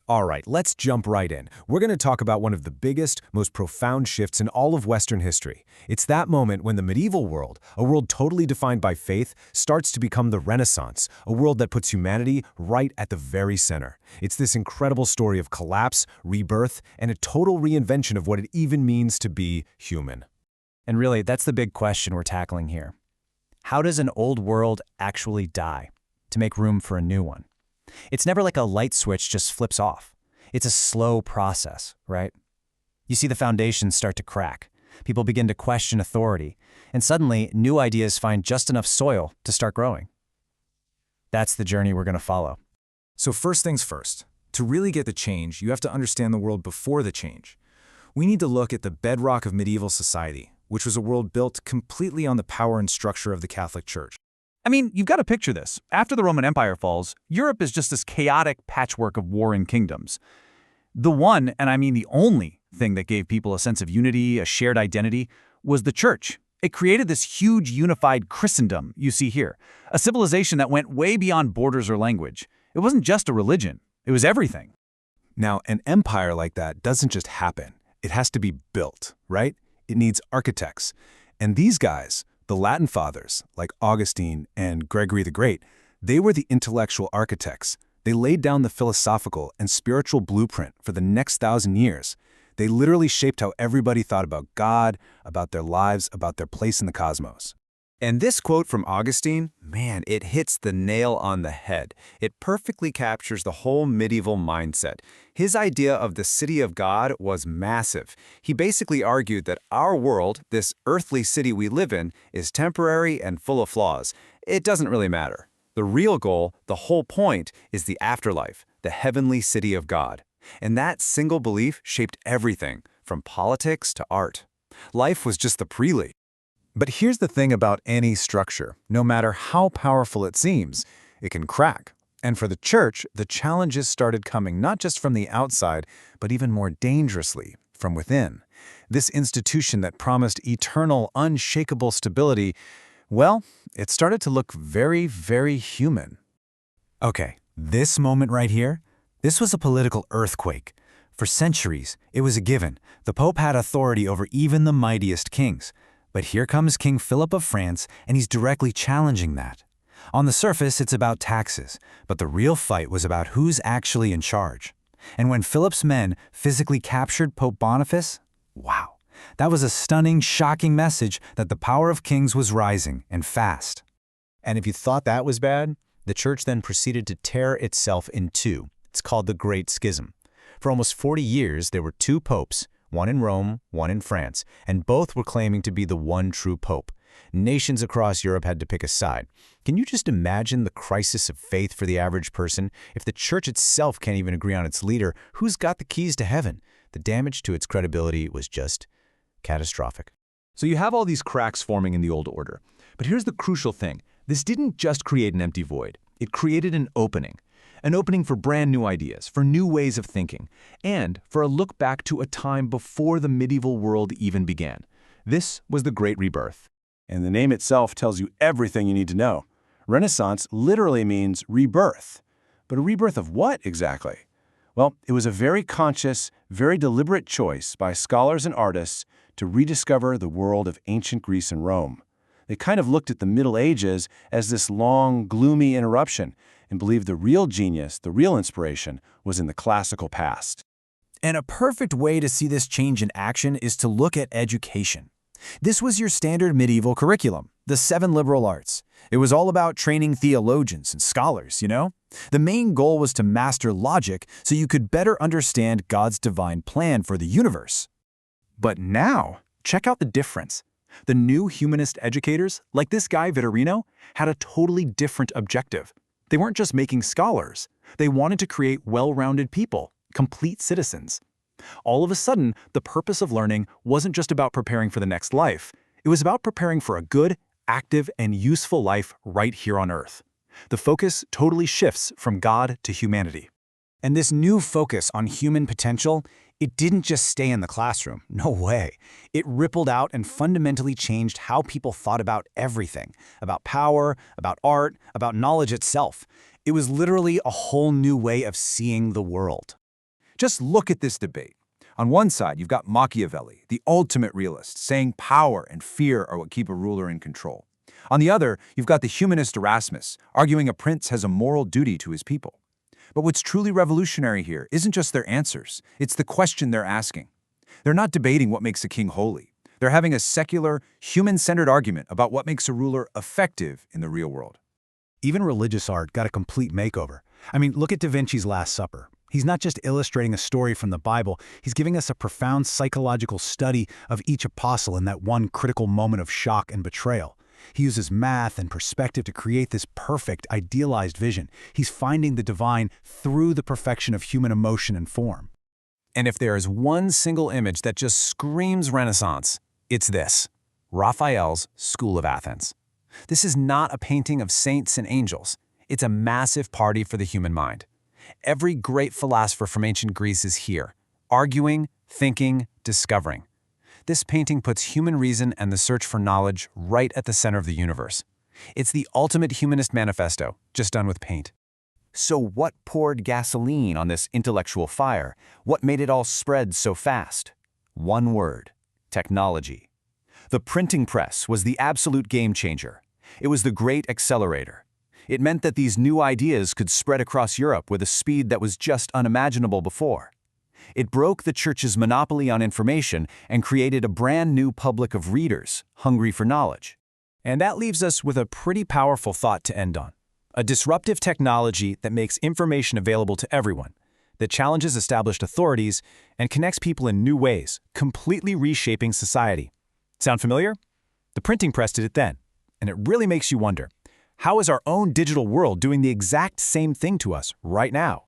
All right, let's jump right in. We're going to talk about one of the biggest, most profound shifts in all of Western history. It's that moment when the medieval world, a world totally defined by faith, starts to become the Renaissance, a world that puts humanity right at the very center. It's this incredible story of collapse, rebirth, and a total reinvention of what it even means to be human. And really, that's the big question we're tackling here. How does an old world actually die to make room for a new one? It's never like a light switch just flips off. It's a slow process, right? You see the foundations start to crack. People begin to question authority, and suddenly new ideas find just enough soil to start growing. That's the journey we're going to follow. So first things first, to really get the change, you have to understand the world before the change. We need to look at the bedrock of medieval society, which was a world built completely on the power and structure of the Catholic Church. I mean, you've got to picture this. After the Roman Empire falls, Europe is just this chaotic patchwork of warring kingdoms. The one, and I mean the only, thing that gave people a sense of unity, a shared identity, was the Church. It created this huge unified Christendom you see here, a civilization that went way beyond borders or language. It wasn't just a religion, it was everything. Now, an empire like that doesn't just happen. It has to be built, right? It needs architects. And these guys, the Latin fathers, like Augustine and Gregory the Great, they were the intellectual architects. They laid down the philosophical and spiritual blueprint for the next 1,000 years. They literally shaped how everybody thought about God, about their lives, about their place in the cosmos. And this quote from Augustine, man, it hits the nail on the head. It perfectly captures the whole medieval mindset. His idea of the city of God was massive. He basically argued that our world, this earthly city we live in, is temporary and full of flaws. It doesn't really matter. The real goal, the whole point, is the afterlife, the heavenly city of God. And that single belief shaped everything, from politics to art. Life was just the prelude. But here's the thing about any structure. No matter how powerful it seems, it can crack. And for the Church, the challenges started coming not just from the outside, but even more dangerously, from within. This institution that promised eternal, unshakable stability, well, it started to look very, very human. Okay, this moment right here, this was a political earthquake. For centuries, it was a given. The Pope had authority over even the mightiest kings. But here comes King Philip of France, and he's directly challenging that. On the surface, it's about taxes, but the real fight was about who's actually in charge. And when Philip's men physically captured Pope Boniface, wow, that was a stunning, shocking message that the power of kings was rising, and fast. And if you thought that was bad, the Church then proceeded to tear itself in two. It's called the Great Schism. For almost 40 years, there were two popes, one in Rome, one in France, and both were claiming to be the one true pope. Nations across Europe had to pick a side. Can you just imagine the crisis of faith for the average person? If the Church itself can't even agree on its leader, who's got the keys to heaven? The damage to its credibility was just catastrophic. So you have all these cracks forming in the old order. But here's the crucial thing. This didn't just create an empty void. It created an opening. An opening for brand new ideas, for new ways of thinking, and for a look back to a time before the medieval world even began. This was the Great Rebirth. And the name itself tells you everything you need to know. Renaissance literally means rebirth. But a rebirth of what exactly? Well, it was a very conscious, very deliberate choice by scholars and artists to rediscover the world of ancient Greece and Rome. They kind of looked at the Middle Ages as this long, gloomy interruption and believed the real genius, the real inspiration, was in the classical past. And a perfect way to see this change in action is to look at education. This was your standard medieval curriculum, the 7 liberal arts. It was all about training theologians and scholars, you know? The main goal was to master logic so you could better understand God's divine plan for the universe. But now, check out the difference. The new humanist educators, like this guy Vittorino, had a totally different objective. They weren't just making scholars. They wanted to create well-rounded people, complete citizens. All of a sudden, the purpose of learning wasn't just about preparing for the next life. It was about preparing for a good, active, and useful life right here on Earth. The focus totally shifts from God to humanity. And this new focus on human potential, it didn't just stay in the classroom. No way. It rippled out and fundamentally changed how people thought about everything, about power, about art, about knowledge itself. It was literally a whole new way of seeing the world. Just look at this debate. On one side, you've got Machiavelli, the ultimate realist, saying power and fear are what keep a ruler in control. On the other, you've got the humanist Erasmus, arguing a prince has a moral duty to his people. But what's truly revolutionary here isn't just their answers, it's the question they're asking. They're not debating what makes a king holy. They're having a secular, human-centered argument about what makes a ruler effective in the real world. Even religious art got a complete makeover. I mean, look at Da Vinci's Last Supper. He's not just illustrating a story from the Bible, he's giving us a profound psychological study of each apostle in that one critical moment of shock and betrayal. He uses math and perspective to create this perfect, idealized vision. He's finding the divine through the perfection of human emotion and form. And if there is one single image that just screams Renaissance, it's this: Raphael's School of Athens. This is not a painting of saints and angels. It's a massive party for the human mind. Every great philosopher from ancient Greece is here, arguing, thinking, discovering. This painting puts human reason and the search for knowledge right at the center of the universe. It's the ultimate humanist manifesto, just done with paint. So what poured gasoline on this intellectual fire? What made it all spread so fast? One word: technology. The printing press was the absolute game changer. It was the great accelerator. It meant that these new ideas could spread across Europe with a speed that was just unimaginable before. It broke the church's monopoly on information and created a brand new public of readers hungry for knowledge. And that leaves us with a pretty powerful thought to end on. A disruptive technology that makes information available to everyone, that challenges established authorities and connects people in new ways, completely reshaping society. Sound familiar? The printing press did it then, and it really makes you wonder, how is our own digital world doing the exact same thing to us right now?